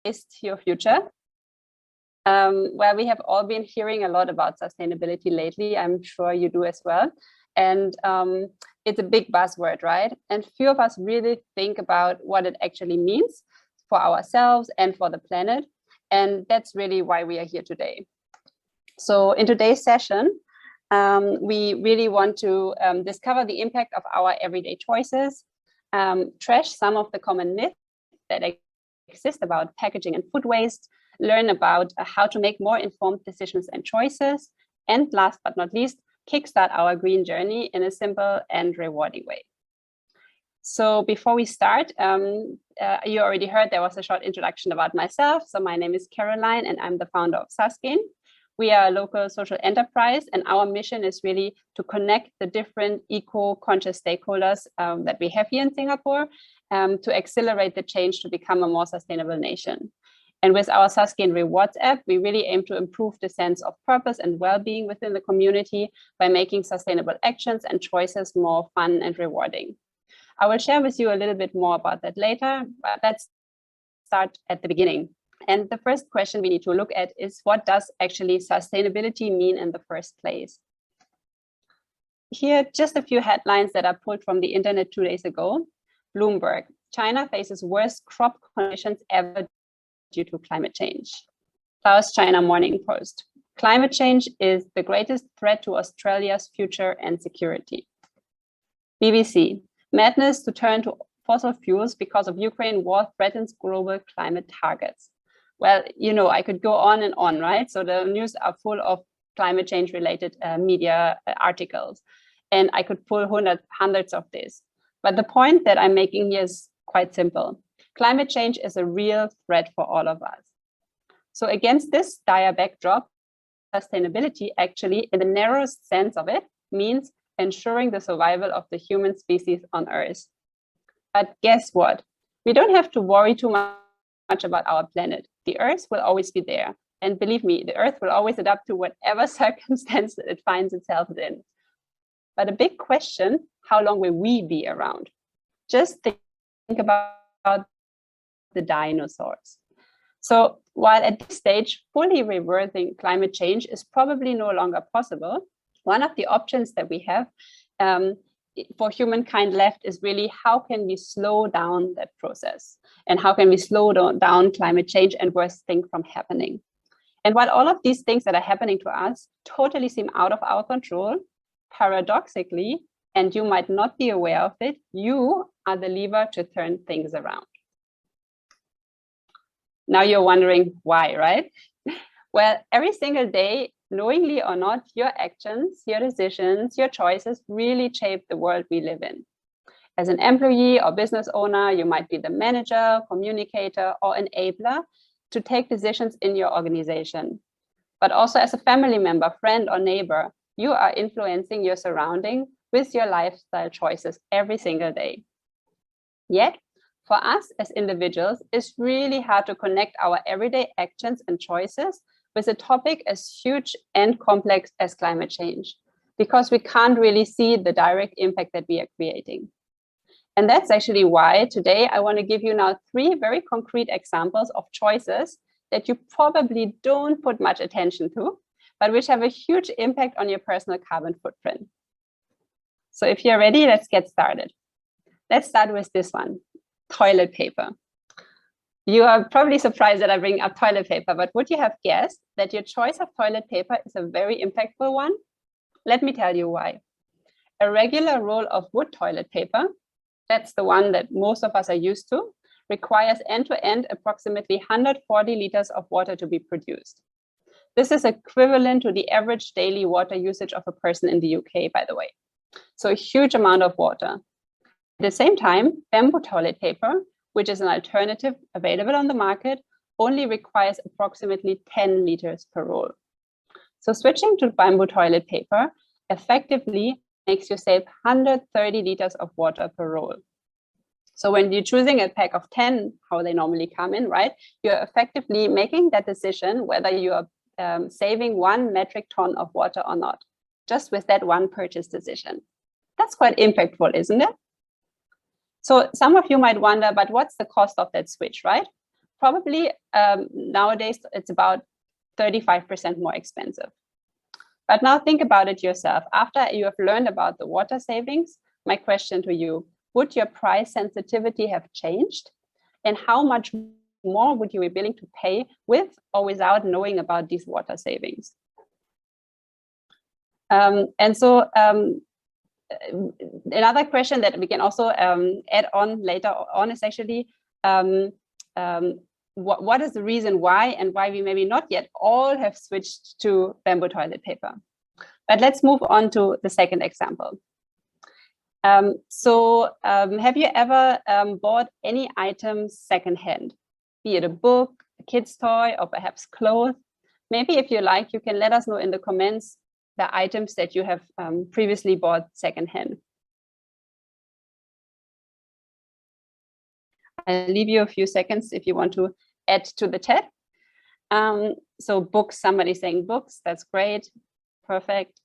to Your Future, where we have all been hearing a lot about sustainability lately. I'm sure you do as well. And it's a big buzzword, right? And few of us really think about what it actually means for ourselves and for the planet. And that's really why we are here today. So in today's session, we really want to discover the impact of our everyday choices, trash some of the common myths that exist about packaging and food waste, learn about how to make more informed decisions and choices, and last but not least, kickstart our green journey in a simple and rewarding way. So before we start, you already heard there was a short introduction about myself. So my name is Caroline and I'm the founder of susGain. We are a local social enterprise and our mission is really to connect the different eco-conscious stakeholders that we have here in Singapore to accelerate the change to become a more sustainable nation. And with our susGain Rewards app, we really aim to improve the sense of purpose and well-being within the community by making sustainable actions and choices more fun and rewarding. I will share with you a little bit more about that later, but let's start at the beginning. And the first question we need to look at is, what does actually sustainability mean in the first place? Here, just a few headlines that are pulled from the internet 2 days ago. Bloomberg: China faces worst crop conditions ever due to climate change. South China Morning Post: climate change is the greatest threat to Australia's future and security. BBC: madness to turn to fossil fuels because of Ukraine war threatens global climate targets. Well, you know, I could go on and on, right? So the news are full of climate change related media articles, and I could pull hundreds of these. But the point that I'm making here is quite simple. Climate change is a real threat for all of us. So against this dire backdrop, sustainability actually, in the narrowest sense of it, means ensuring the survival of the human species on Earth. But guess what? We don't have to worry too much about our planet. The Earth will always be there. And believe me, the Earth will always adapt to whatever circumstance it finds itself in. But a big question, how long will we be around? Just think about the dinosaurs. So while at this stage, fully reversing climate change is probably no longer possible, one of the options that we have for humankind left is really how can we slow down that process? And how can we slow down climate change and worst thing from happening? And while all of these things that are happening to us totally seem out of our control, paradoxically, and you might not be aware of it, you are the lever to turn things around. Now you're wondering why, right? Well, every single day, knowingly or not, your actions, your decisions, your choices really shape the world we live in. As an employee or business owner, you might be the manager, communicator, or enabler to take decisions in your organization. But also as a family member, friend, or neighbor, you are influencing your surrounding with your lifestyle choices every single day. Yet, for us as individuals, it's really hard to connect our everyday actions and choices with a topic as huge and complex as climate change, because we can't really see the direct impact that we are creating. And that's actually why today I want to give you now 3 very concrete examples of choices that you probably don't put much attention to, but which have a huge impact on your personal carbon footprint. So if you're ready, let's get started. Let's start with this one, toilet paper. You are probably surprised that I bring up toilet paper, but would you have guessed that your choice of toilet paper is a very impactful one? Let me tell you why. A regular roll of wood toilet paper, that's the one that most of us are used to, requires end-to-end approximately 140 liters of water to be produced. This is equivalent to the average daily water usage of a person in the UK, by the way. So a huge amount of water. At the same time, bamboo toilet paper, which is an alternative available on the market, only requires approximately 10 liters per roll. So switching to bamboo toilet paper effectively makes you save 130 liters of water per roll. So when you're choosing a pack of 10, how they normally come in, right? You're effectively making that decision whether you are saving 1 metric ton of water or not, just with that one purchase decision. That's quite impactful, isn't it? So some of you might wonder, but what's the cost of that switch, right? probably nowadays it's about 35% more expensive. But now think about it yourself. After you have learned about the water savings, my question to you, would your price sensitivity have changed? And how much more would you be willing to pay with or without knowing about these water savings? And so another question that we can also add on later on is actually, what is the reason why and why we maybe not yet all have switched to bamboo toilet paper? But let's move on to the second example. Have you ever bought any items secondhand, be it a book, a kid's toy, or perhaps clothes? Maybe if you like, you can let us know in the comments the items that you have previously bought secondhand. I'll leave you a few seconds if you want to add to the chat. So books, somebody's saying books, that's great, perfect.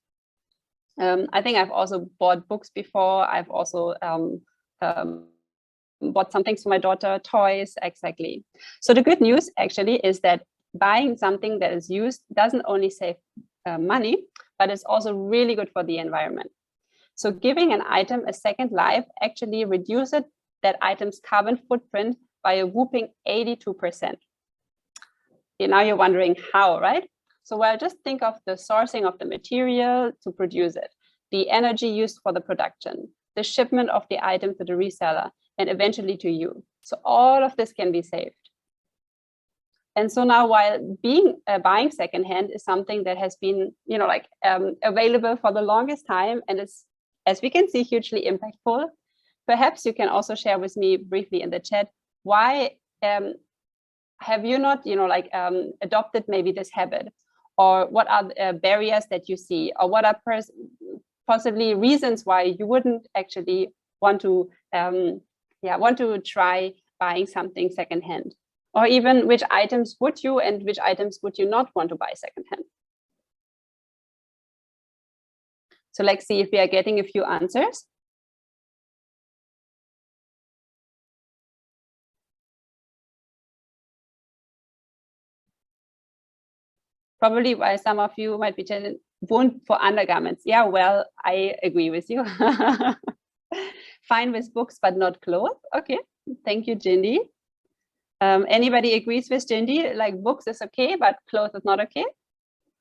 I think I've also bought books before. I've also bought some things for my daughter, toys, exactly. So the good news actually is that buying something that is used doesn't only save money, but it's also really good for the environment. So giving an item a second life actually reduces that item's carbon footprint by a whopping 82%. Now you're wondering how, right? So well, just think of the sourcing of the material to produce it, the energy used for the production, the shipment of the item to the reseller, and eventually to you. So all of this can be saved. And so now, while buying secondhand is something that has been, available for the longest time, and it's, as we can see, hugely impactful, perhaps you can also share with me briefly in the chat, why have you not, adopted maybe this habit? Or what are barriers that you see? Or what are possibly reasons why you wouldn't actually want to try buying something secondhand? Or even which items would you and which items would you not want to buy secondhand? So let's see if we are getting a few answers. Probably why some of you might be telling, won't for undergarments. Yeah, well, I agree with you. Fine with books, but not clothes. Okay, thank you, Jindy. Anybody agrees with Jindy? Like books is okay, but clothes is not okay?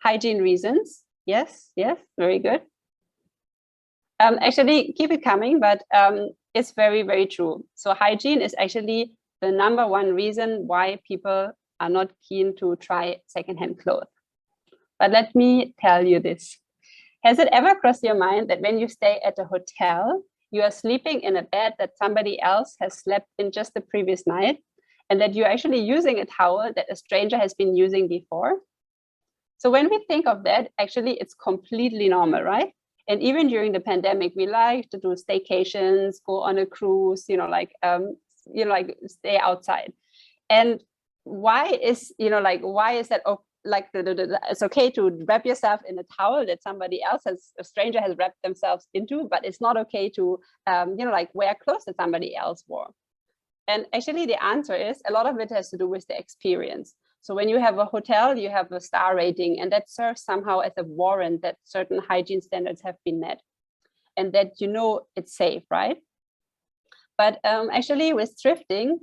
Hygiene reasons. Yes, yes, very good. Actually, keep it coming, but it's very, very true. So hygiene is actually the #1 reason why people are not keen to try secondhand clothes. But let me tell you this. Has it ever crossed your mind that when you stay at a hotel, you are sleeping in a bed that somebody else has slept in just the previous night, and that you're actually using a towel that a stranger has been using before? So when we think of that, actually, it's completely normal, right? And even during the pandemic, we like to do staycations, go on a cruise, stay outside. And why is that? It's okay to wrap yourself in a towel that somebody else a stranger has wrapped themselves into, but it's not okay to, wear clothes that somebody else wore. And actually the answer is a lot of it has to do with the experience. So when you have a hotel, you have a star rating, and that serves somehow as a warrant that certain hygiene standards have been met and that it's safe, right? But actually with thrifting,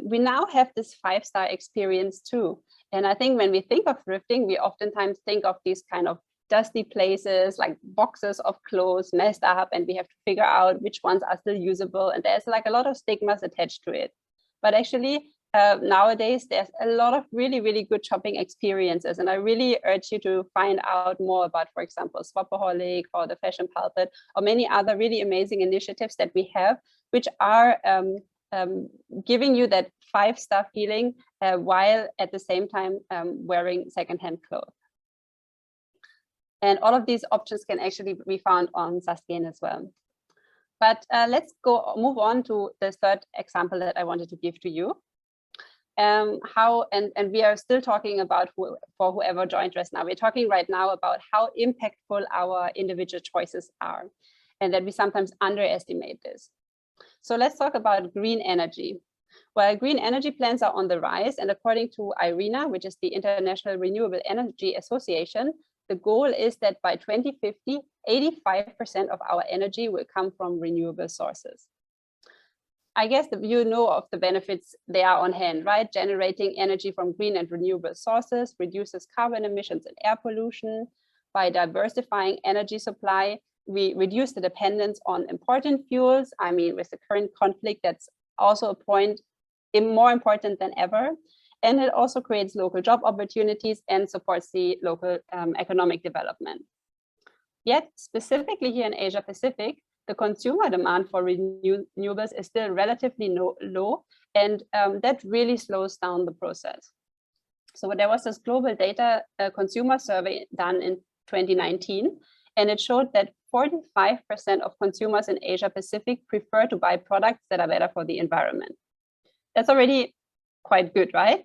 we now have this 5-star experience too. And I think when we think of thrifting, we oftentimes think of these kind of dusty places, like boxes of clothes messed up, and we have to figure out which ones are still usable. And there's like a lot of stigmas attached to it. But actually, nowadays, there's a lot of really, really good shopping experiences. And I really urge you to find out more about, for example, Swapaholic or the Fashion Pulpit, or many other really amazing initiatives that we have, which are giving you that 5-star feeling while at the same time wearing secondhand clothes. And all of these options can actually be found on susGain as well. But let's move on to the third example that I wanted to give to you. And we are still talking about for whoever joined us now. We're talking right now about how impactful our individual choices are, and that we sometimes underestimate this. So let's talk about green energy. Well, green energy plants are on the rise, and according to IRENA, which is the International Renewable Energy Association, the goal is that by 2050, 85% of our energy will come from renewable sources. I guess you know of the benefits they are on hand, right? Generating energy from green and renewable sources reduces carbon emissions and air pollution. By diversifying energy supply, we reduce the dependence on important fuels. I mean, with the current conflict, that's also a point more important than ever. And it also creates local job opportunities and supports the local economic development. Yet, specifically here in Asia Pacific, the consumer demand for renewables is still relatively low, and that really slows down the process. So there was this global data consumer survey done in 2019, and it showed that 45% of consumers in Asia Pacific prefer to buy products that are better for the environment. That's already quite good, right?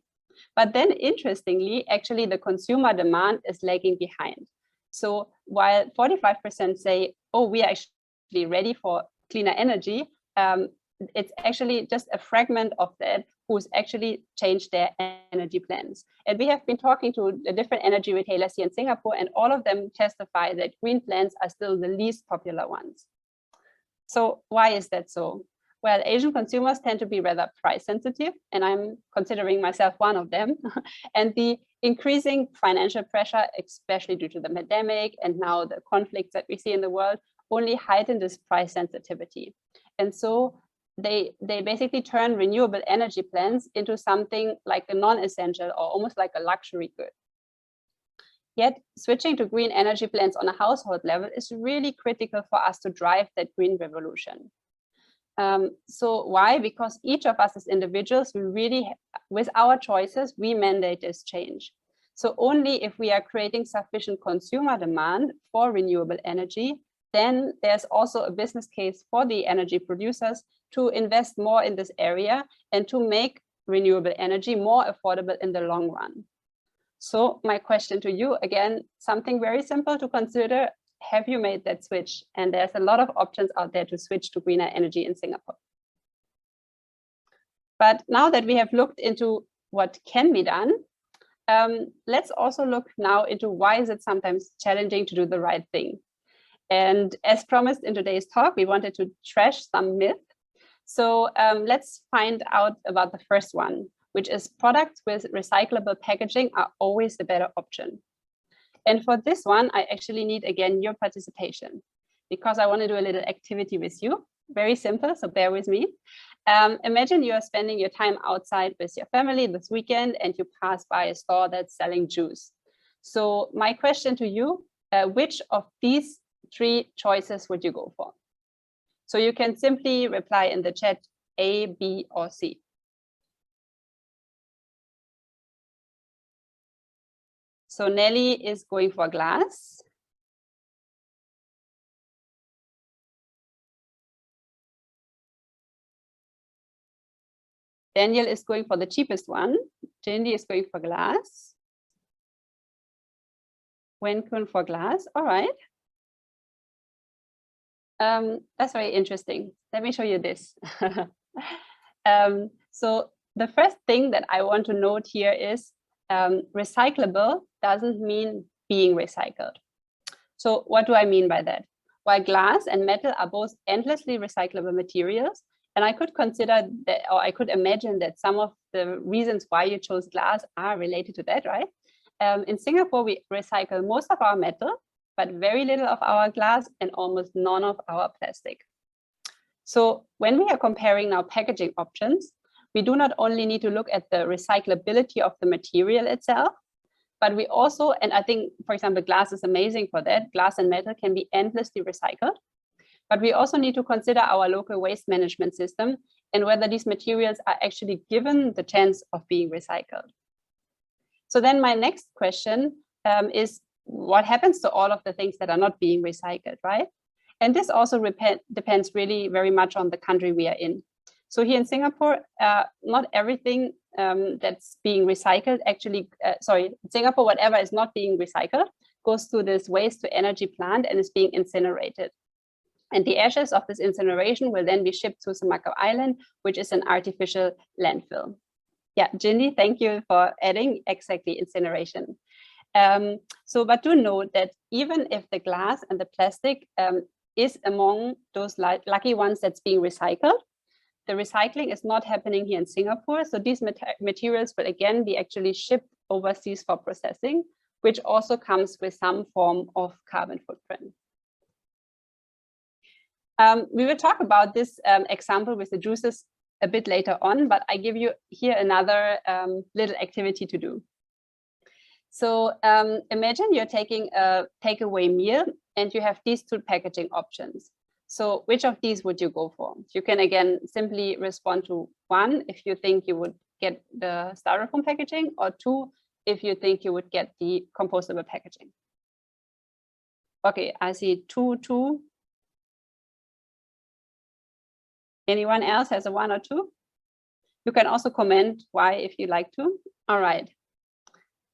But then interestingly, actually the consumer demand is lagging behind. So while 45% say, oh, we are actually ready for cleaner energy, it's actually just a fragment of that who's actually changed their energy plans. And we have been talking to the different energy retailers here in Singapore, and all of them testify that green plans are still the least popular ones. So why is that so? Well, Asian consumers tend to be rather price sensitive, and I'm considering myself one of them. And the increasing financial pressure, especially due to the pandemic and now the conflicts that we see in the world, only heighten this price sensitivity. And so they basically turn renewable energy plans into something like a non-essential or almost like a luxury good. Yet switching to green energy plans on a household level is really critical for us to drive that green revolution. So why? Because each of us as individuals, we really, with our choices, we mandate this change. So only if we are creating sufficient consumer demand for renewable energy, then there's also a business case for the energy producers to invest more in this area and to make renewable energy more affordable in the long run. So my question to you, again, something very simple to consider. Have you made that switch? And there's a lot of options out there to switch to greener energy in Singapore. But now that we have looked into what can be done, let's also look now into why is it sometimes challenging to do the right thing. And as promised in today's talk, we wanted to trash some myths. So let's find out about the first one, which is products with recyclable packaging are always the better option. And for this one, I actually need, again, your participation, because I want to do a little activity with you. Very simple, so bear with me. Imagine you are spending your time outside with your family this weekend and you pass by a store that's selling juice. So my question to you, which of these three choices would you go for? So you can simply reply in the chat A, B, or C. So Nelly is going for glass. Daniel is going for the cheapest one. Jindy is going for glass. Wenkun for glass. All right. That's very interesting. Let me show you this. So the first thing that I want to note here is recyclable doesn't mean being recycled. So what do I mean by that? While glass and metal are both endlessly recyclable materials, and I could consider that, or I could imagine that some of the reasons why you chose glass are related to that, right? In Singapore, we recycle most of our metal, but very little of our glass and almost none of our plastic. So when we are comparing now packaging options, we do not only need to look at the recyclability of the material itself, but we also, and I think, for example, glass is amazing for that. Glass and metal can be endlessly recycled, but we also need to consider our local waste management system and whether these materials are actually given the chance of being recycled. So then my next question is, what happens to all of the things that are not being recycled, right? And this also depends really very much on the country we are in. So here in Singapore, not everything that's being recycled actually, in Singapore, whatever is not being recycled goes to this waste to energy plant and is being incinerated. And the ashes of this incineration will then be shipped to Sumatra Island, which is an artificial landfill. Yeah, Jindy, thank you for adding exactly incineration. But do note that even if the glass and the plastic is among those lucky ones that's being recycled, the recycling is not happening here in Singapore. So these materials will again be actually shipped overseas for processing, which also comes with some form of carbon footprint. We will talk about this example with the juices a bit later on, but I give you here another little activity to do. So imagine you're taking a takeaway meal and you have these two packaging options. So which of these would you go for? You can again simply respond to 1 if you think you would get the styrofoam packaging, or 2 if you think you would get the compostable packaging. Okay, I see 2. Anyone else has a 1 or 2? You can also comment why if you like to. All right.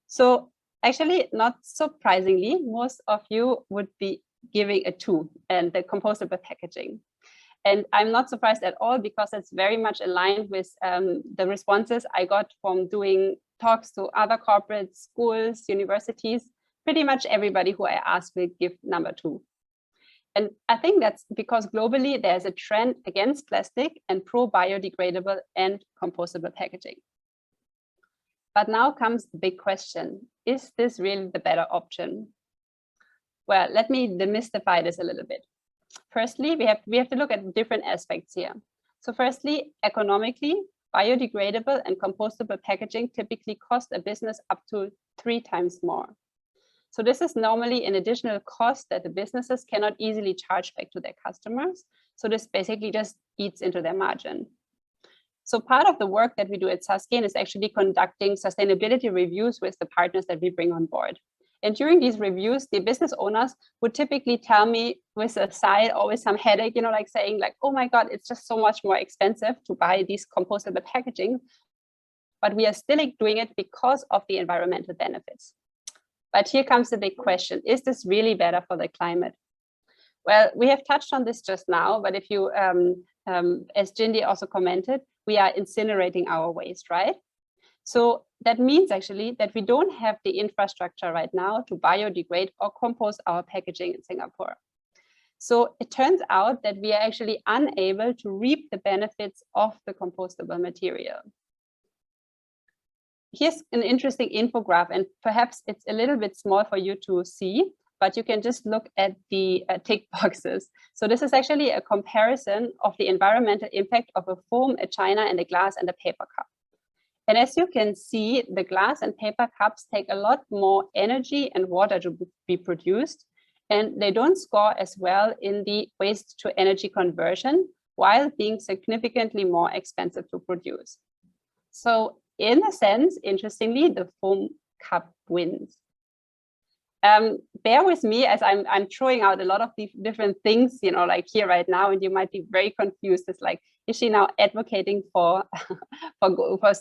So actually, not surprisingly, most of you would be giving a 2 and the compostable packaging. And I'm not surprised at all, because it's very much aligned with the responses I got from doing talks to other corporates, schools, universities. Pretty much everybody who I asked will give number 2. And I think that's because globally there's a trend against plastic and pro biodegradable and compostable packaging. But now comes the big question. Is this really the better option? Well, let me demystify this a little bit. Firstly, we have to look at different aspects here. So firstly, economically, biodegradable and compostable packaging typically cost a business up to 3 times more. So this is normally an additional cost that the businesses cannot easily charge back to their customers. So this basically just eats into their margin. So part of the work that we do at susGain is actually conducting sustainability reviews with the partners that we bring on board. And during these reviews, the business owners would typically tell me with a sigh, always some headache, like saying like, oh my God, it's just so much more expensive to buy these compostable packaging, but we are still doing it because of the environmental benefits. But here comes the big question, is this really better for the climate? Well, we have touched on this just now, but if you, as Jindy also commented, we are incinerating our waste, right? So that means actually that we don't have the infrastructure right now to biodegrade or compost our packaging in Singapore. So it turns out that we are actually unable to reap the benefits of the compostable material. Here's an interesting infographic, and perhaps it's a little bit small for you to see, but you can just look at the tick boxes. So this is actually a comparison of the environmental impact of a foam, a china, and a glass and a paper cup. And as you can see, the glass and paper cups take a lot more energy and water to be produced, and they don't score as well in the waste to energy conversion, while being significantly more expensive to produce. So in a sense, interestingly, the foam cup wins. Bear with me as I'm throwing out a lot of different things, like here right now, and you might be very confused. It's like, is she now advocating for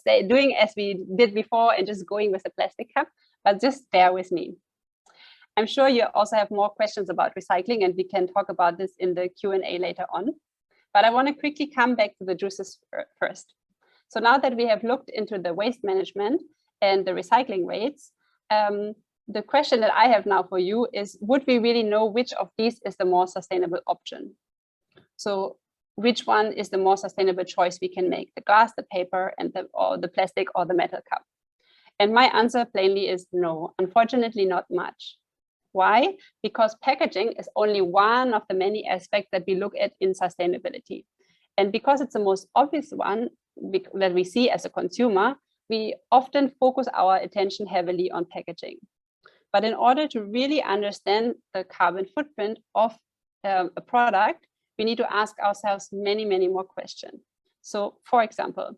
doing as we did before and just going with a plastic cup? But just bear with me. I'm sure you also have more questions about recycling, and we can talk about this in the Q&A later on. But I want to quickly come back to the juices first. So now that we have looked into the waste management and the recycling rates, the question that I have now for you is, would we really know which of these is the more sustainable option? So which one is the more sustainable choice we can make, the glass, the paper, and or the plastic or the metal cup? And my answer plainly is no, unfortunately not much. Why? Because packaging is only one of the many aspects that we look at in sustainability. And because it's the most obvious one that we see as a consumer, we often focus our attention heavily on packaging. But in order to really understand the carbon footprint of a product, we need to ask ourselves many, many more questions. So for example,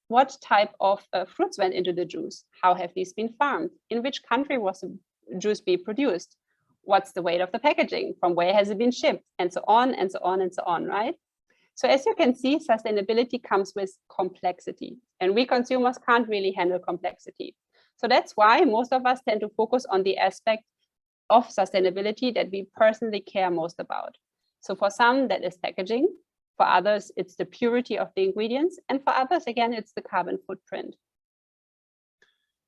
what type of fruits went into the juice? How have these been farmed? In which country was the juice being produced? What's the weight of the packaging? From where has it been shipped? And so on and so on and so on, right? So as you can see, sustainability comes with complexity, and we consumers can't really handle complexity. So that's why most of us tend to focus on the aspect of sustainability that we personally care most about. So for some, that is packaging. For others, it's the purity of the ingredients. And for others, again, it's the carbon footprint.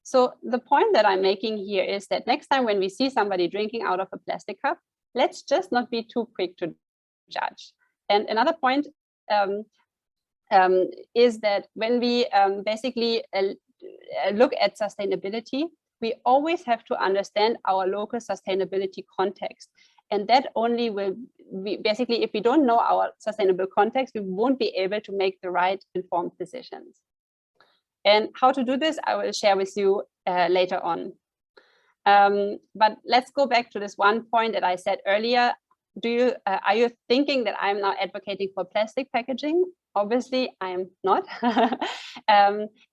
So the point that I'm making here is that next time when we see somebody drinking out of a plastic cup, let's just not be too quick to judge. And another point is that when we basically look at sustainability, we always have to understand our local sustainability context. And that only will be basically, if we don't know our sustainable context, we won't be able to make the right informed decisions. And how to do this, I will share with you later on. But let's go back to this one point that I said earlier. Are you thinking that I'm now advocating for plastic packaging? Obviously, I am not.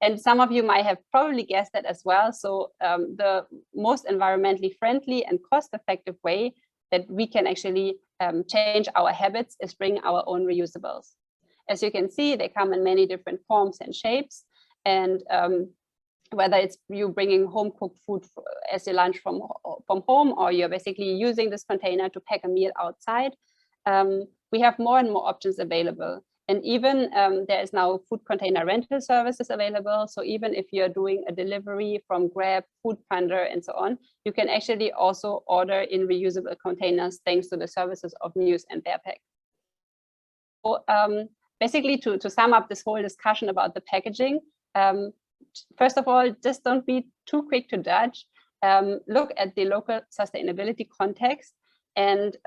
And some of you might have probably guessed that as well. So the most environmentally friendly and cost-effective way that we can actually change our habits is bring our own reusables. As you can see, they come in many different forms and shapes. And whether it's you bringing home cooked food as your lunch from home, or you're basically using this container to pack a meal outside, we have more and more options available. And even there is now food container rental services available. So even if you're doing a delivery from Grab, Foodpanda, and so on, you can actually also order in reusable containers thanks to the services of News and Bearpack. So basically, to sum up this whole discussion about the packaging, first of all, just don't be too quick to judge. Look at the local sustainability context, and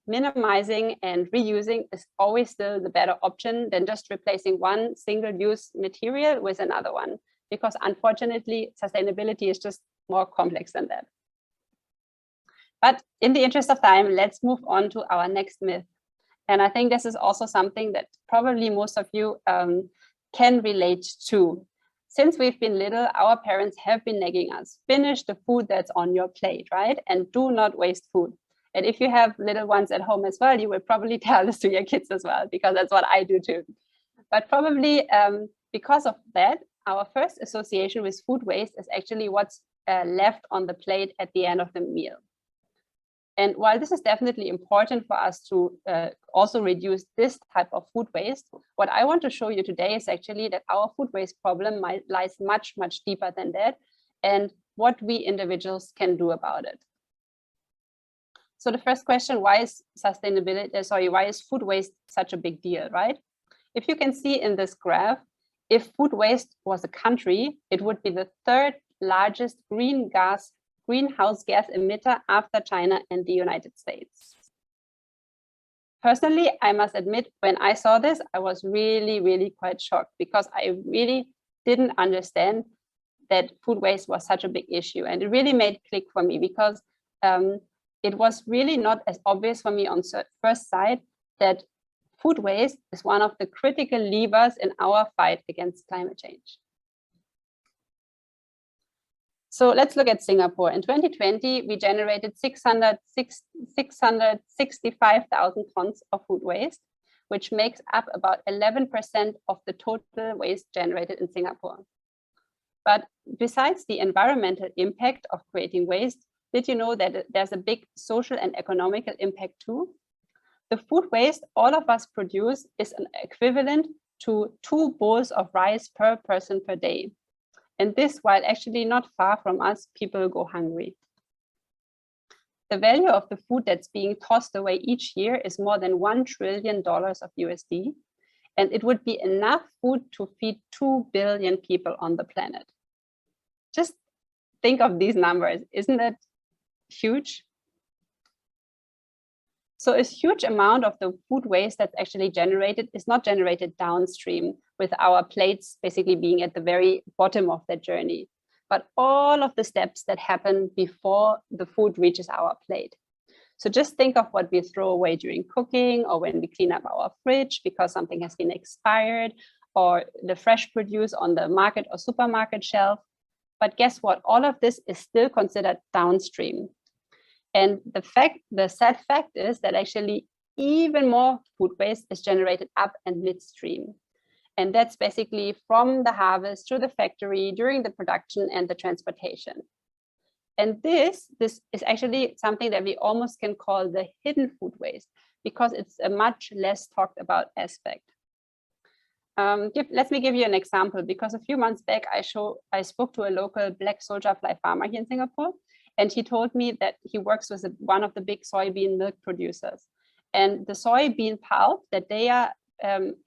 minimizing and reusing is always still the better option than just replacing one single-use material with another one, because unfortunately, sustainability is just more complex than that. But in the interest of time, let's move on to our next myth. And I think this is also something that probably most of you can relate to. Since we've been little, our parents have been nagging us, finish the food that's on your plate, right? And do not waste food. And if you have little ones at home as well, you will probably tell this to your kids as well, because that's what I do too. But probably because of that, our first association with food waste is actually what's left on the plate at the end of the meal. And while this is definitely important for us to also reduce this type of food waste, what I want to show you today is actually that our food waste problem lies much, much deeper than that, and what we individuals can do about it. So the first question, why is food waste such a big deal, right? If you can see in this graph, if food waste was a country, it would be the third largest greenhouse gas emitter after China and the United States. Personally, I must admit, when I saw this, I was really, really quite shocked, because I really didn't understand that food waste was such a big issue. And it really made click for me, because it was really not as obvious for me on first sight that food waste is one of the critical levers in our fight against climate change. So let's look at Singapore. In 2020, we generated 665,000 tons of food waste, which makes up about 11% of the total waste generated in Singapore. But besides the environmental impact of creating waste, did you know that there's a big social and economical impact too? The food waste all of us produce is an equivalent to 2 bowls of rice per person per day. And this, while actually not far from us, people go hungry. The value of the food that's being tossed away each year is more than $1 trillion of USD, and it would be enough food to feed 2 billion people on the planet. Just think of these numbers, isn't that huge? So a huge amount of the food waste that's actually generated is not generated downstream, with our plates basically being at the very bottom of that journey, but all of the steps that happen before the food reaches our plate. So just think of what we throw away during cooking, or when we clean up our fridge because something has been expired, or the fresh produce on the market or supermarket shelf. But guess what? All of this is still considered downstream. And the sad fact is that actually even more food waste is generated up and midstream. And that's basically from the harvest to the factory, during the production and the transportation. And this is actually something that we almost can call the hidden food waste, because it's a much less talked about aspect. Let me give you an example, because a few months back, I spoke to a local black soldier fly farmer here in Singapore, and he told me that he works with one of the big soybean milk producers. And the soybean pulp that they are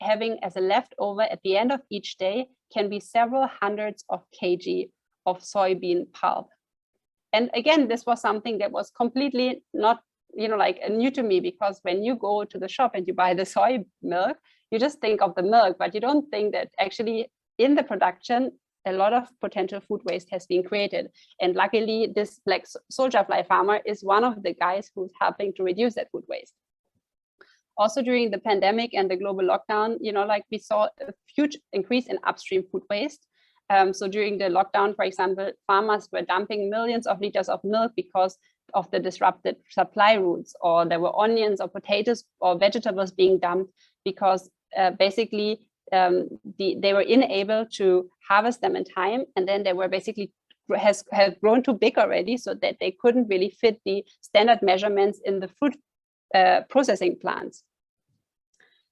having as a leftover at the end of each day can be several hundreds of kg of soybean pulp. And again, this was something that was completely not, new to me, because when you go to the shop and you buy the soy milk, you just think of the milk, but you don't think that actually in the production, a lot of potential food waste has been created. And luckily, this black soldier fly farmer is one of the guys who's helping to reduce that food waste. Also during the pandemic and the global lockdown, we saw a huge increase in upstream food waste. So during the lockdown, for example, farmers were dumping millions of liters of milk because of the disrupted supply routes, or there were onions or potatoes or vegetables being dumped because basically they were unable to harvest them in time, and then they were basically have grown too big already, so that they couldn't really fit the standard measurements in the food processing plants.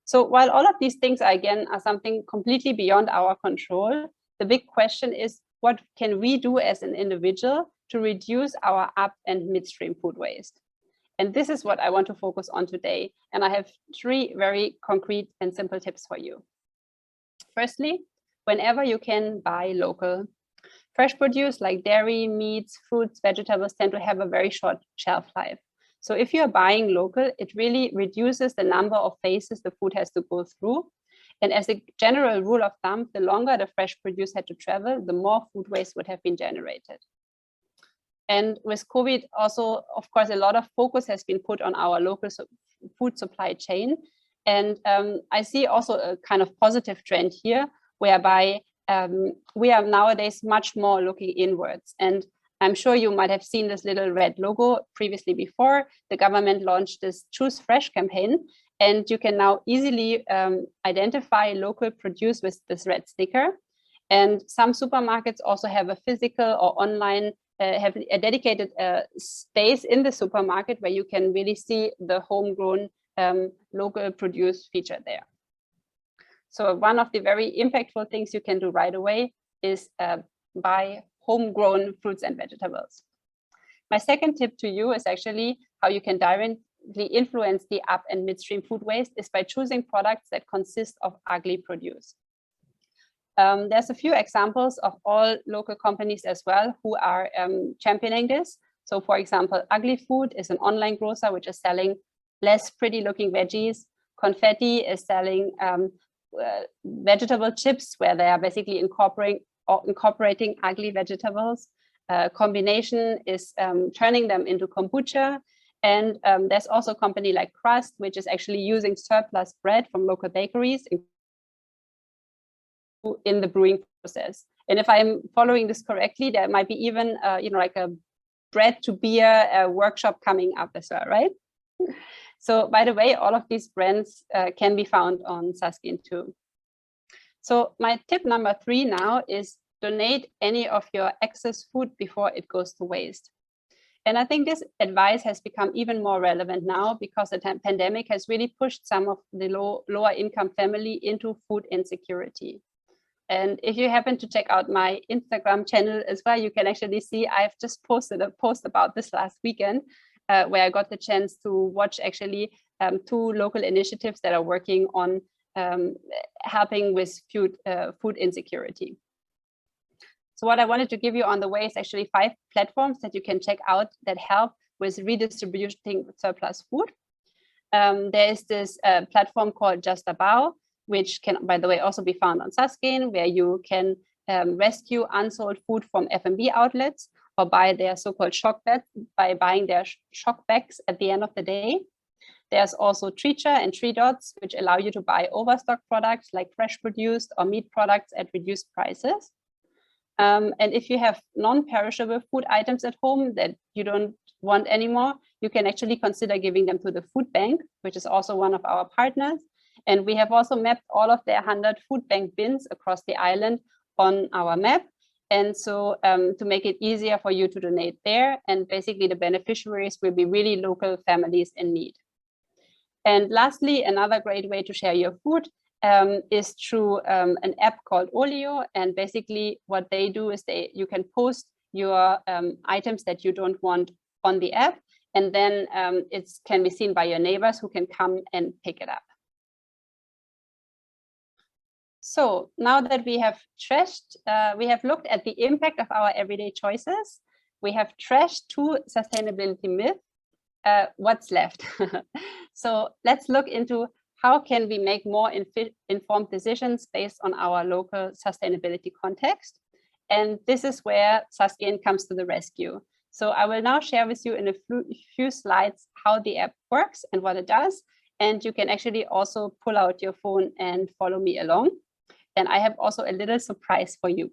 So while all of these things are something completely beyond our control, the big question is, what can we do as an individual to reduce our up and midstream food waste? And this is what I want to focus on today. And I have 3 very concrete and simple tips for you. Firstly, whenever you can, buy local. Fresh produce like dairy, meats, fruits, vegetables tend to have a very short shelf life. So if you're buying local, it really reduces the number of phases the food has to go through. And as a general rule of thumb, the longer the fresh produce had to travel, the more food waste would have been generated. And with COVID also, of course, a lot of focus has been put on our local food supply chain. And I see also a kind of positive trend here, whereby we are nowadays much more looking inwards. And I'm sure you might have seen this little red logo previously before. The government launched this Choose Fresh campaign, and you can now easily identify local produce with this red sticker. And some supermarkets also have a physical or online, have a dedicated space in the supermarket where you can really see the homegrown local produce featured there. So one of the very impactful things you can do right away is buy homegrown fruits and vegetables. My second tip to you is actually how you can directly influence the up and midstream food waste is by choosing products that consist of ugly produce. There's a few examples of all local companies as well who are championing this. So for example, Ugly Food is an online grocer which is selling less pretty looking veggies. Confetti is selling vegetable chips where they are basically incorporating ugly vegetables. Combination is turning them into kombucha. And there's also a company like Crust, which is actually using surplus bread from local bakeries in the brewing process. And if I'm following this correctly, there might be even, like a bread to beer workshop coming up as well, right? So by the way, all of these brands can be found on susGain too. So my tip number 3 now is donate any of your excess food before it goes to waste. And I think this advice has become even more relevant now because the pandemic has really pushed some of the lower income family into food insecurity. And if you happen to check out my Instagram channel as well, you can actually see I've just posted a post about this last weekend where I got the chance to watch actually 2 local initiatives that are working on helping with food insecurity. So what I wanted to give you on the way is actually 5 platforms that you can check out that help with redistributing surplus food. There is this platform called Just About, which can, by the way, also be found on susGain, where you can rescue unsold food from F&B outlets or buy their so-called shock bags by buying their shock bags at the end of the day. There's also Treacher and Tree Dots, which allow you to buy overstock products like fresh produced or meat products at reduced prices. And if you have non-perishable food items at home that you don't want anymore, you can actually consider giving them to the food bank, which is also one of our partners. And we have also mapped all of their 100 food bank bins across the island on our map. And so to make it easier for you to donate there, and basically the beneficiaries will be really local families in need. And lastly, another great way to share your food is through an app called Olio. And basically what they do is you can post your items that you don't want on the app, and then it can be seen by your neighbors who can come and pick it up. So now that we have looked at the impact of our everyday choices, we have trashed 2 sustainability myths. What's left? So let's look into how can we make more informed decisions based on our local sustainability context. And this is where susGain comes to the rescue. So I will now share with you in a few slides how the app works and what it does. And you can actually also pull out your phone and follow me along. And I have also a little surprise for you.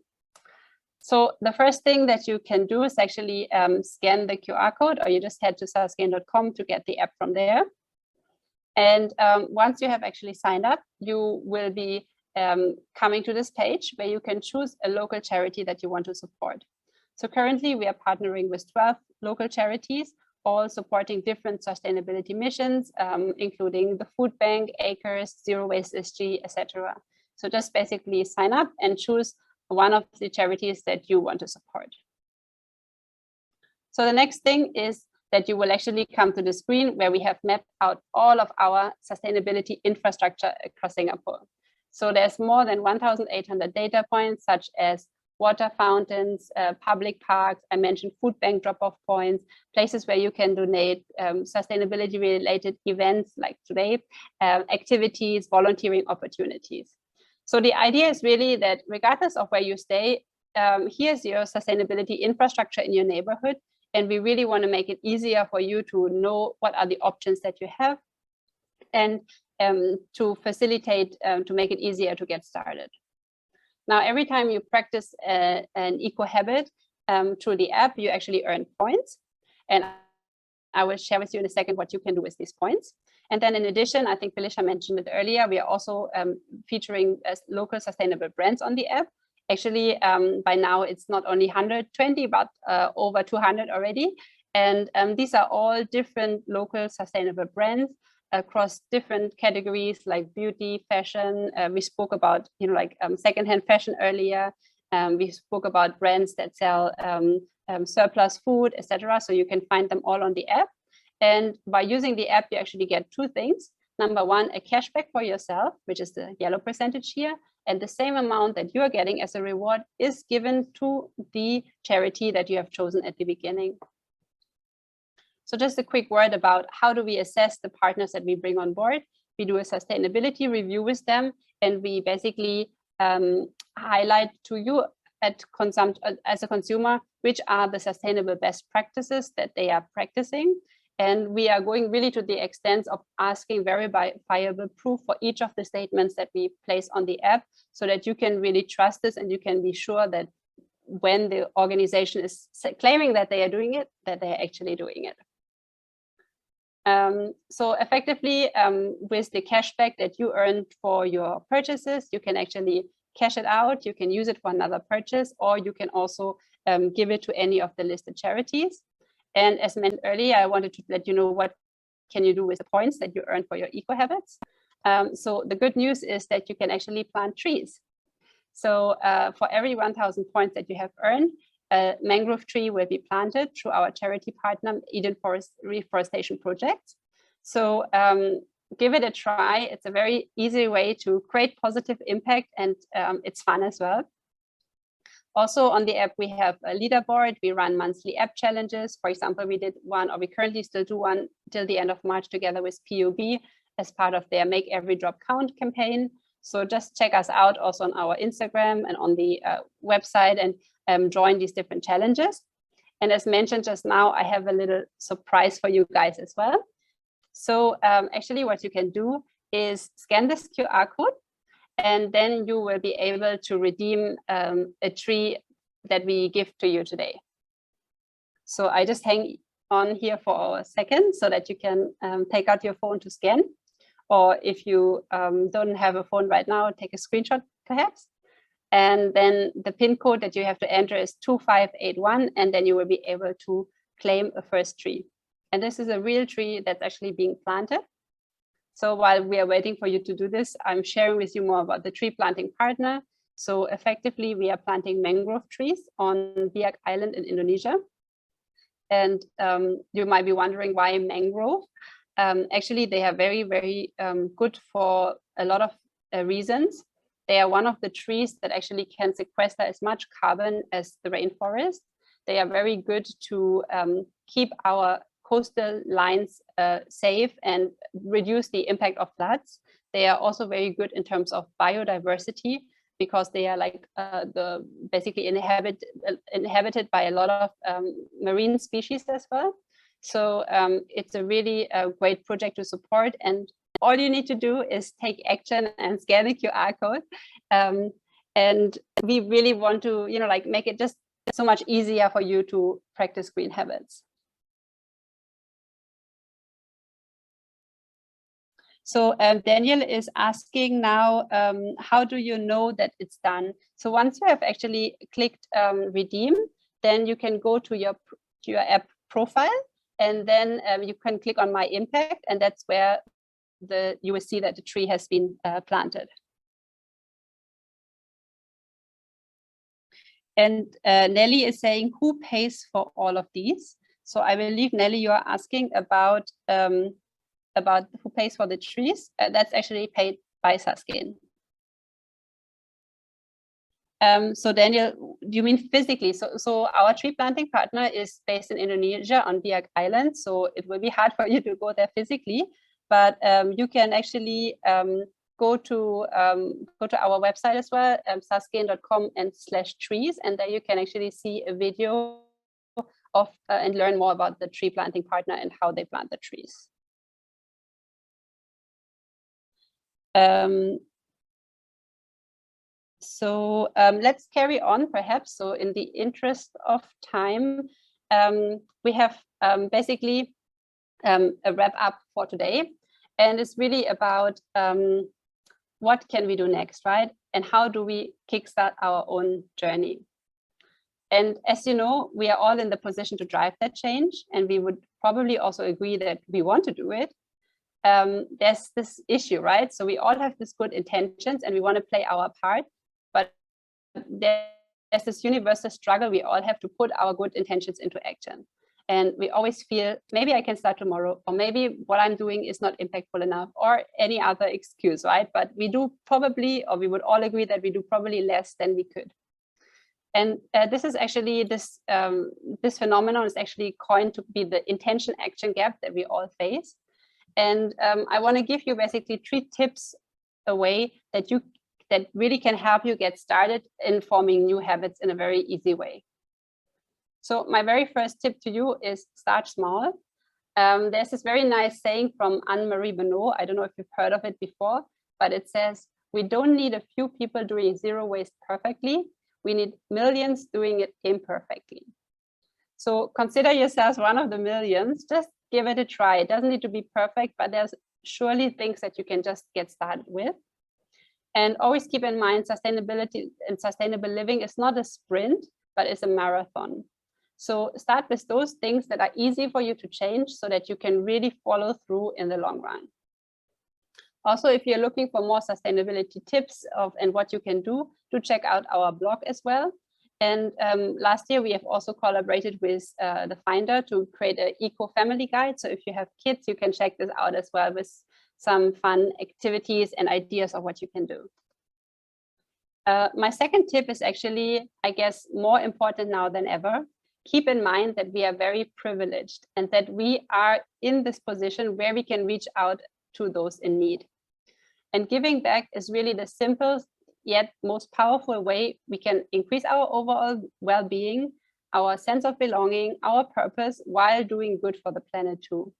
So the first thing that you can do is actually scan the QR code, or you just head to susgain.com to get the app from there. And once you have actually signed up, you will be coming to this page where you can choose a local charity that you want to support. So currently we are partnering with 12 local charities, all supporting different sustainability missions, including the Food Bank, Acres, Zero Waste SG, etc. So just basically sign up and choose one of the charities that you want to support. So the next thing is that you will actually come to the screen where we have mapped out all of our sustainability infrastructure across Singapore. So there's more than 1,800 data points, such as water fountains, public parks. I mentioned food bank drop-off points, places where you can donate, sustainability-related events like today, activities, volunteering opportunities. So the idea is really that regardless of where you stay, here's your sustainability infrastructure in your neighborhood. And we really want to make it easier for you to know what are the options that you have, and to facilitate, to make it easier to get started. Now, every time you practice an eco habit through the app, you actually earn points. And I will share with you in a second what you can do with these points. And then in addition, I think Felicia mentioned it earlier, we are also featuring local sustainable brands on the app. Actually, by now it's not only 120, but over 200 already. And these are all different local sustainable brands across different categories like beauty, fashion. We spoke about, secondhand fashion earlier. We spoke about brands that sell surplus food, etc. So you can find them all on the app. And by using the app, you actually get 2 things. Number 1, a cashback for yourself, which is the yellow percentage here. And the same amount that you are getting as a reward is given to the charity that you have chosen at the beginning. So just a quick word about how do we assess the partners that we bring on board. We do a sustainability review with them, and we basically highlight to you as a consumer, which are the sustainable best practices that they are practicing. And we are going really to the extent of asking verifiable proof for each of the statements that we place on the app, so that you can really trust this and you can be sure that when the organization is claiming that they are doing it, that they are actually doing it. So effectively, with the cashback that you earned for your purchases, you can actually cash it out, you can use it for another purchase, or you can also give it to any of the listed charities. And as mentioned earlier, I wanted to let you know what can you do with the points that you earn for your eco habits. So the good news is that you can actually plant trees. So for every 1,000 points that you have earned, a mangrove tree will be planted through our charity partner, Eden Forest Reforestation Project. So give it a try. It's a very easy way to create positive impact, and it's fun as well. Also on the app, we have a leaderboard. We run monthly app challenges. For example, we did one, or we currently still do one till the end of March together with PUB as part of their Make Every Drop Count campaign. So just check us out also on our Instagram and on the website, and join these different challenges. And as mentioned just now, I have a little surprise for you guys as well. So actually what you can do is scan this QR code, and then you will be able to redeem a tree that we give to you today. So I just hang on here for a second so that you can take out your phone to scan. Or if you don't have a phone right now, take a screenshot perhaps. And then the PIN code that you have to enter is 2581, and then you will be able to claim a first tree. And this is a real tree that's actually being planted. So while we are waiting for you to do this, I'm sharing with you more about the tree planting partner. So effectively, we are planting mangrove trees on Biak Island in Indonesia. And you might be wondering why mangrove. Actually, they are very, very good for a lot of reasons. They are one of the trees that actually can sequester as much carbon as the rainforest. They are very good to keep our coastal lines safe and reduce the impact of floods. They are also very good in terms of biodiversity because they are like basically inhabited by a lot of marine species as well. So it's a really great project to support, and all you need to do is take action and scan the QR code. And we really want to, like make it just so much easier for you to practice green habits. So Daniel is asking now, how do you know that it's done? So once you have actually clicked redeem, then you can go to your app profile, and then you can click on my impact, and that's where you will see that the tree has been planted. And Nelly is saying, who pays for all of these? So I believe, Nelly, you are asking about who pays for the trees. That's actually paid by susGain. So Daniel, do you mean physically? So our tree planting partner is based in Indonesia on Biak Island. So it will be hard for you to go there physically, but you can actually go to our website as well, susgain.com/trees, and there you can actually see a video of and learn more about the tree planting partner and how they plant the trees. So let's carry on, perhaps. So in the interest of time, we have basically a wrap up for today. And it's really about what can we do next, right? And how do we kickstart our own journey? And as you know, we are all in the position to drive that change. And we would probably also agree that we want to do it. There's this issue, right? So we all have this good intentions and we want to play our part, but there's this universal struggle. We all have to put our good intentions into action. And we always feel, maybe I can start tomorrow, or maybe what I'm doing is not impactful enough, or any other excuse, right? But we do probably, or we would all agree that we do probably less than we could. And this is actually, this phenomenon is actually coined to be the intention action gap that we all face. And I want to give you basically 3 tips away that really can help you get started in forming new habits in a very easy way. So my very first tip to you is start small. There's this very nice saying from Anne-Marie Benoit. I don't know if you've heard of it before, but it says, we don't need a few people doing zero waste perfectly. We need millions doing it imperfectly. So consider yourselves one of the millions. Just give it a try. It doesn't need to be perfect, but there's surely things that you can just get started with. And always keep in mind, sustainability and sustainable living is not a sprint, but it's a marathon. So start with those things that are easy for you to change so that you can really follow through in the long run. Also, if you're looking for more sustainability tips and what you can do check out our blog as well. And last year, we have also collaborated with the Finder to create an eco-family guide. So if you have kids, you can check this out as well with some fun activities and ideas of what you can do. My second tip is actually, I guess, more important now than ever. Keep in mind that we are very privileged and that we are in this position where we can reach out to those in need. And giving back is really the simple yet most powerful way we can increase our overall well-being, our sense of belonging, our purpose, while doing good for the planet too.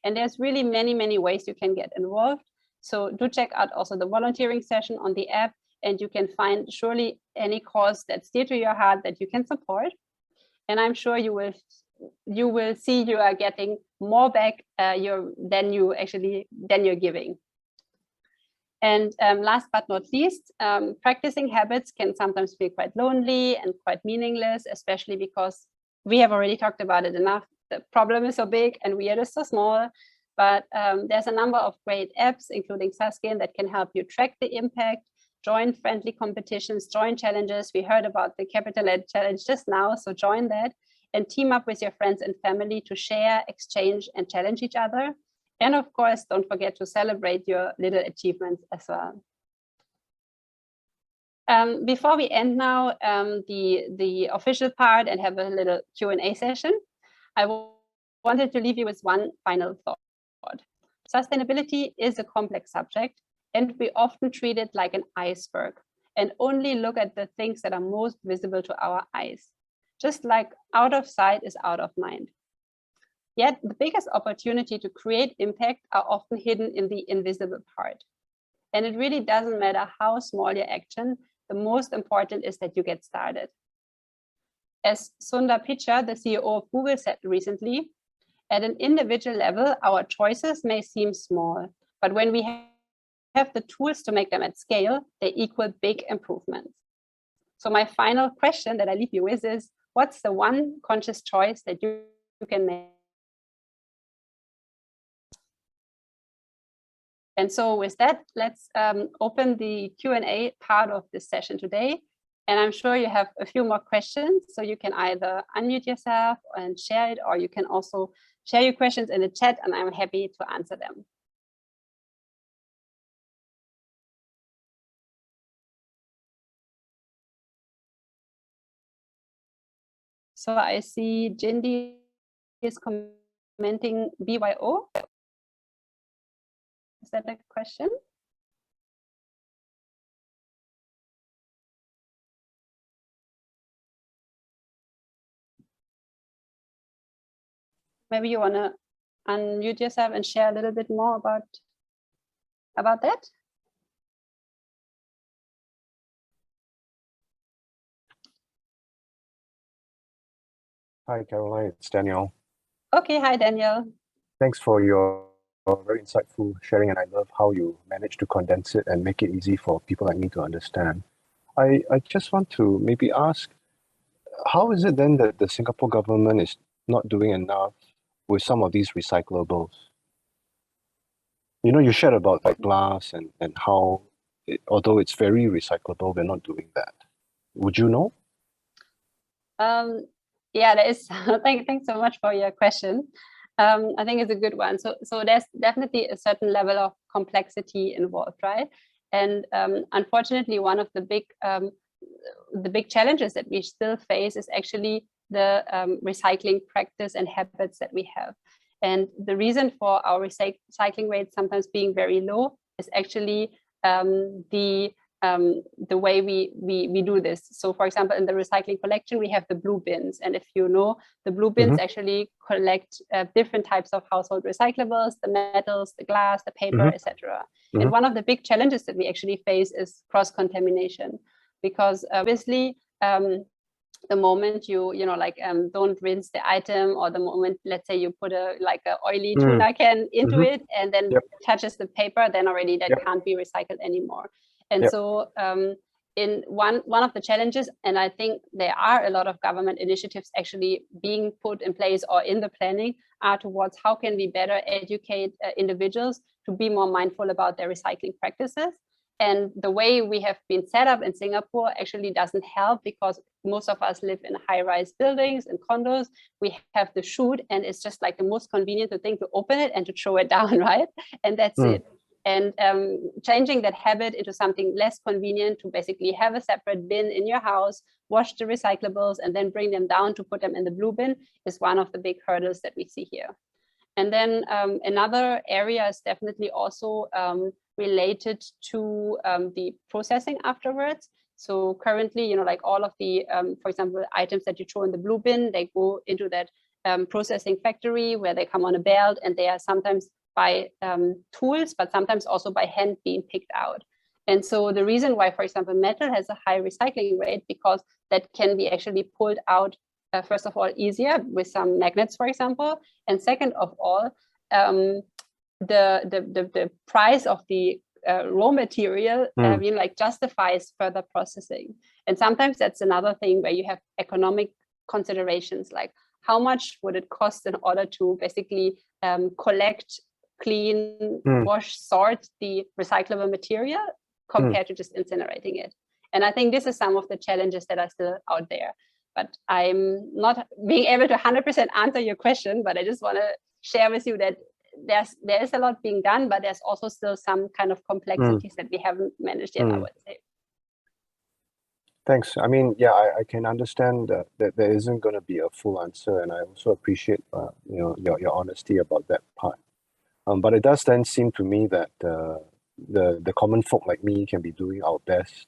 And there's really many, many ways you can get involved. So do check out also the volunteering session on the app, and you can find surely any cause that's dear to your heart that you can support. And I'm sure you will see you are getting more back than you're giving. And last but not least, practicing habits can sometimes feel quite lonely and quite meaningless, especially because we have already talked about it enough. The problem is so big and we are just so small. but there's a number of great apps, including susGain, that can help you track the impact, join friendly competitions, join challenges. We heard about the CapitaLand challenge just now, so join that and team up with your friends and family to share, exchange, and challenge each other. And of course, don't forget to celebrate your little achievements as well. Before we end now the official part and have a little Q&A session, I wanted to leave you with one final thought. Sustainability is a complex subject, and we often treat it like an iceberg and only look at the things that are most visible to our eyes. Just like out of sight is out of mind. Yet the biggest opportunity to create impact are often hidden in the invisible part. And it really doesn't matter how small your action, the most important is that you get started. As Sundar Pichai, the CEO of Google, said recently, at an individual level, our choices may seem small, but when we have the tools to make them at scale, they equal big improvements. So my final question that I leave you with is, what's the one conscious choice that you can make? And so with that, let's open the Q&A part of this session today. And I'm sure you have a few more questions, so you can either unmute yourself and share it, or you can also share your questions in the chat, and I'm happy to answer them. So I see Jindy is commenting BYO. Is that a question? Maybe you want to unmute yourself and share a little bit more about that. Hi, Caroline, it's Daniel. Okay, hi, Daniel. Thanks for your very insightful sharing, and I love how you managed to condense it and make it easy for people like me to understand. I just want to maybe ask, how is it then that the Singapore government is not doing enough with some of these recyclables? You know, you shared about like glass and how, although it's very recyclable, we're not doing that. Would you know? Yeah, there is. Thanks so much for your question. I think it's a good one. So there's definitely a certain level of complexity involved, right? And unfortunately, one of the big challenges that we still face is actually the recycling practice and habits that we have. And the reason for our recycling rates sometimes being very low is actually the way we do this. So for example, in the recycling collection, we have the blue bins. And if you know, the blue bins actually collect different types of household recyclables, the metals, the glass, the paper, etc. And one of the big challenges that we actually face is cross-contamination, because obviously the moment you don't rinse the item, or the moment, let's say you put a oily tuna can into it and then touches the paper, then already that can't be recycled anymore. And so in one of the challenges, and I think there are a lot of government initiatives actually being put in place or in the planning, are towards how can we better educate individuals to be more mindful about their recycling practices. And the way we have been set up in Singapore actually doesn't help, because most of us live in high-rise buildings and condos. We have the chute, and it's just like the most convenient thing to open it and to throw it down, right? And that's it. And changing that habit into something less convenient, to basically have a separate bin in your house, wash the recyclables, and then bring them down to put them in the blue bin, is one of the big hurdles that we see here. And then another area is definitely also related to the processing afterwards. So currently, like all of the, for example, items that you throw in the blue bin, they go into that processing factory where they come on a belt, and they are sometimes by tools, but sometimes also by hand being picked out. And so the reason why, for example, metal has a high recycling rate, because that can be actually pulled out, first of all, easier with some magnets, for example. And second of all, the price of the raw material justifies further processing. And sometimes that's another thing where you have economic considerations, like how much would it cost in order to basically collect clean, wash, sort the recyclable material compared to just incinerating it. And I think this is some of the challenges that are still out there. But I'm not being able to 100% answer your question, but I just want to share with you that there is a lot being done, but there's also still some kind of complexities that we haven't managed yet, I would say. Thanks. I mean, yeah, I can understand that there isn't going to be a full answer, and I also appreciate your honesty about that part. But it does then seem to me that the common folk like me can be doing our best,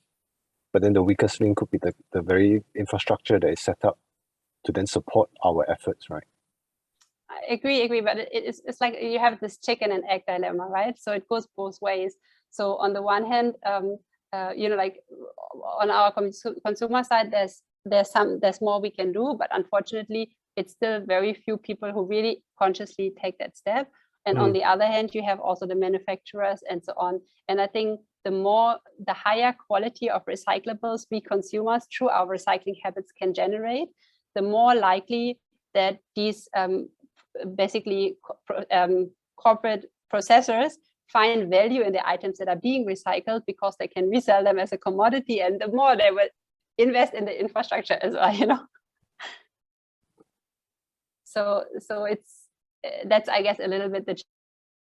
but then the weakest link could be the very infrastructure that is set up to then support our efforts, right? I agree, but it's like you have this chicken and egg dilemma, right? So it goes both ways. So on the one hand, like on our consumer side, there's more we can do, but unfortunately, it's still very few people who really consciously take that step. And on the other hand, you have also the manufacturers and so on. And I think the higher quality of recyclables we consumers through our recycling habits can generate, the more likely that these basically corporate processors find value in the items that are being recycled because they can resell them as a commodity, and the more they will invest in the infrastructure as well, So that's, I guess, a little bit the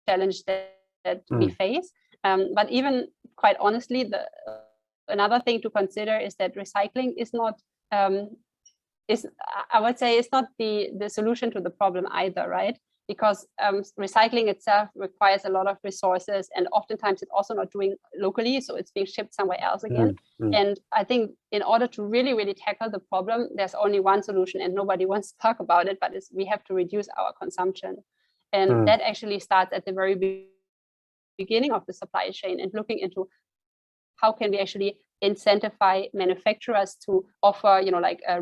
challenge that we face. But even quite honestly, another thing to consider is that recycling is not I would say it's not the solution to the problem either, right? Because recycling itself requires a lot of resources, and oftentimes it's also not doing locally, so it's being shipped somewhere else again. And I think in order to really, really tackle the problem, there's only one solution, and nobody wants to talk about it, but we have to reduce our consumption. And that actually starts at the very beginning of the supply chain, and looking into how can we actually incentivize manufacturers to offer,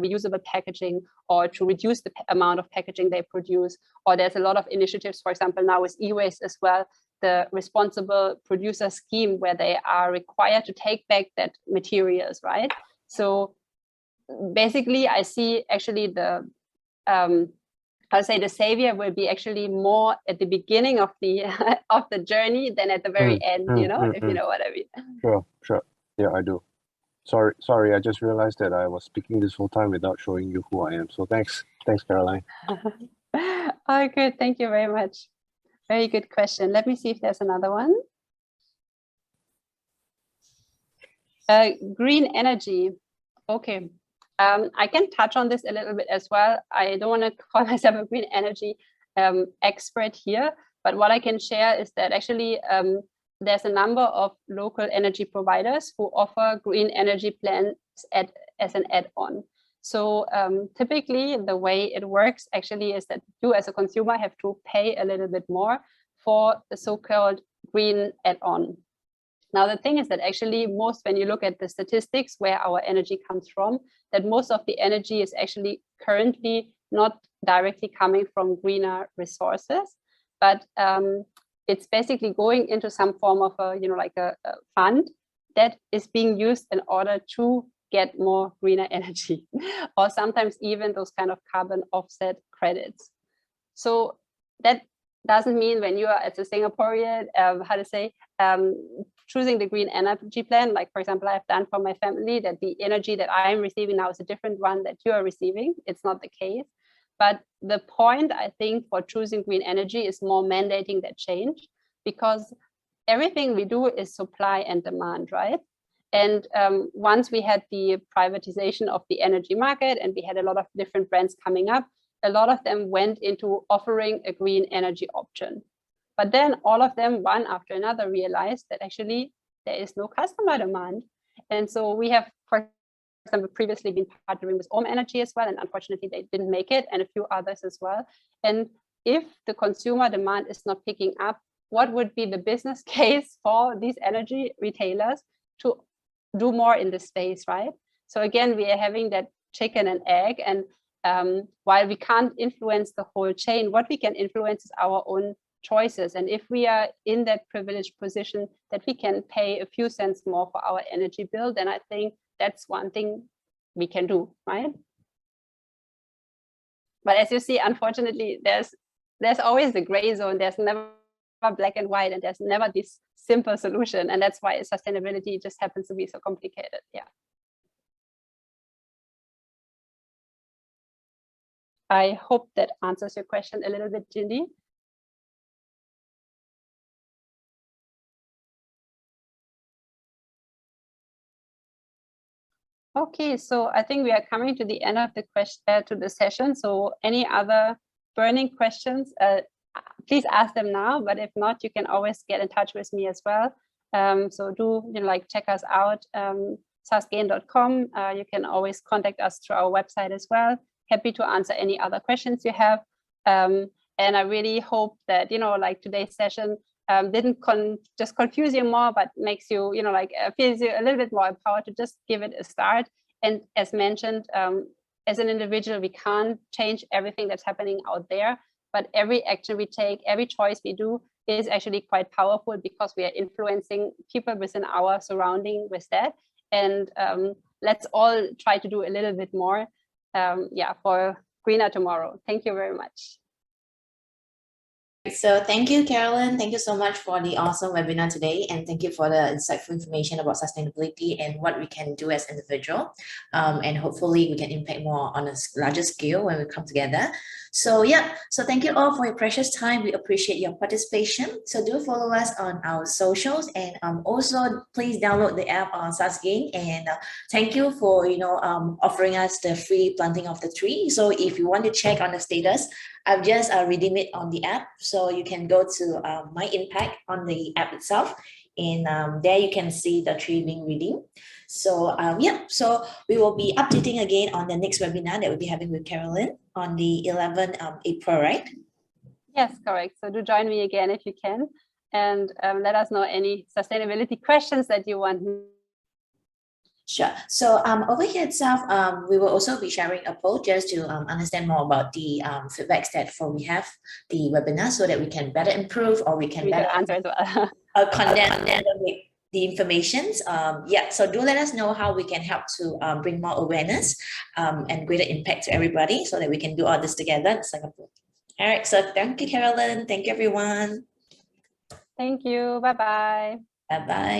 reusable packaging, or to reduce the amount of packaging they produce. Or there's a lot of initiatives, for example, now with e-waste as well, the responsible producer scheme, where they are required to take back that materials, right? So basically, I see actually the savior will be actually more at the beginning of the of the journey than at the very end, if you know what I mean. Sure. Yeah, I do. Sorry, I just realized that I was speaking this whole time without showing you who I am. So thanks, Caroline. Oh, good. Thank you very much. Very good question. Let me see if there's another one. Green energy. Okay. I can touch on this a little bit as well. I don't want to call myself a green energy expert here, but what I can share is that actually there's a number of local energy providers who offer green energy plans as an add-on. So typically the way it works actually is that you as a consumer have to pay a little bit more for the so-called green add-on. Now, the thing is that actually when you look at the statistics where our energy comes from, that most of the energy is actually currently not directly coming from greener resources, but it's basically going into some form of a fund that is being used in order to get more greener energy, or sometimes even those kind of carbon offset credits. So that doesn't mean when you are as a Singaporean, choosing the green energy plan, like for example, I've done for my family, that the energy that I'm receiving now is a different one that you are receiving. It's not the case. But the point, I think, for choosing green energy is more mandating that change, because everything we do is supply and demand, right? And once we had the privatization of the energy market and we had a lot of different brands coming up, a lot of them went into offering a green energy option. But then all of them, one after another, realized that actually there is no customer demand. And so we have, for example, previously been partnering with Ohm Energy as well, and unfortunately they didn't make it, and a few others as well. And if the consumer demand is not picking up, what would be the business case for these energy retailers to do more in this space, right? So again, we are having that chicken and egg, and while we can't influence the whole chain, what we can influence is our own choices. And if we are in that privileged position that we can pay a few cents more for our energy bill, then I think that's one thing we can do, right? But as you see, unfortunately, there's always the gray zone. There's never black and white, and there's never this simple solution. And that's why sustainability just happens to be so complicated. Yeah. I hope that answers your question a little bit, Jindy. Okay, so I think we are coming to the end of the session. So any other burning questions, please ask them now. But if not, you can always get in touch with me as well. So do check us out, susgain.com. You can always contact us through our website as well. Happy to answer any other questions you have. And I really hope that today's session didn't just confuse you more, but makes you feels you a little bit more empowered to just give it a start. And as mentioned, as an individual, we can't change everything that's happening out there, but every action we take, every choice we do is actually quite powerful, because we are influencing people within our surrounding with that. And let's all try to do a little bit more for greener tomorrow. Thank you very much. So thank you, Carolyn. Thank you so much for the awesome webinar today. And thank you for the insightful information about sustainability and what we can do as individuals. And hopefully we can impact more on a larger scale when we come together. So so thank you all for your precious time. We appreciate your participation. So do follow us on our socials, and also please download the app on susGain. And thank you for offering us the free planting of the tree. So if you want to check on the status, I've just redeemed it on the app. So you can go to My Impact on the app itself, and there you can see the tree being redeemed. So so we will be updating again on the next webinar that we'll be having with Carolyn on the 11th April, right? Yes, correct. So do join me again if you can, and let us know any sustainability questions that you want. Sure. So over here itself, we will also be sharing a poll just to understand more about the feedbacks that we have the webinar, so that we can better improve, or we can better answer as well. Condense the informations. So do let us know how we can help to bring more awareness and greater impact to everybody, so that we can do all this together in Singapore. All right. So thank you, Carolyn. Thank you, everyone. Thank you. Bye-bye. Bye-bye.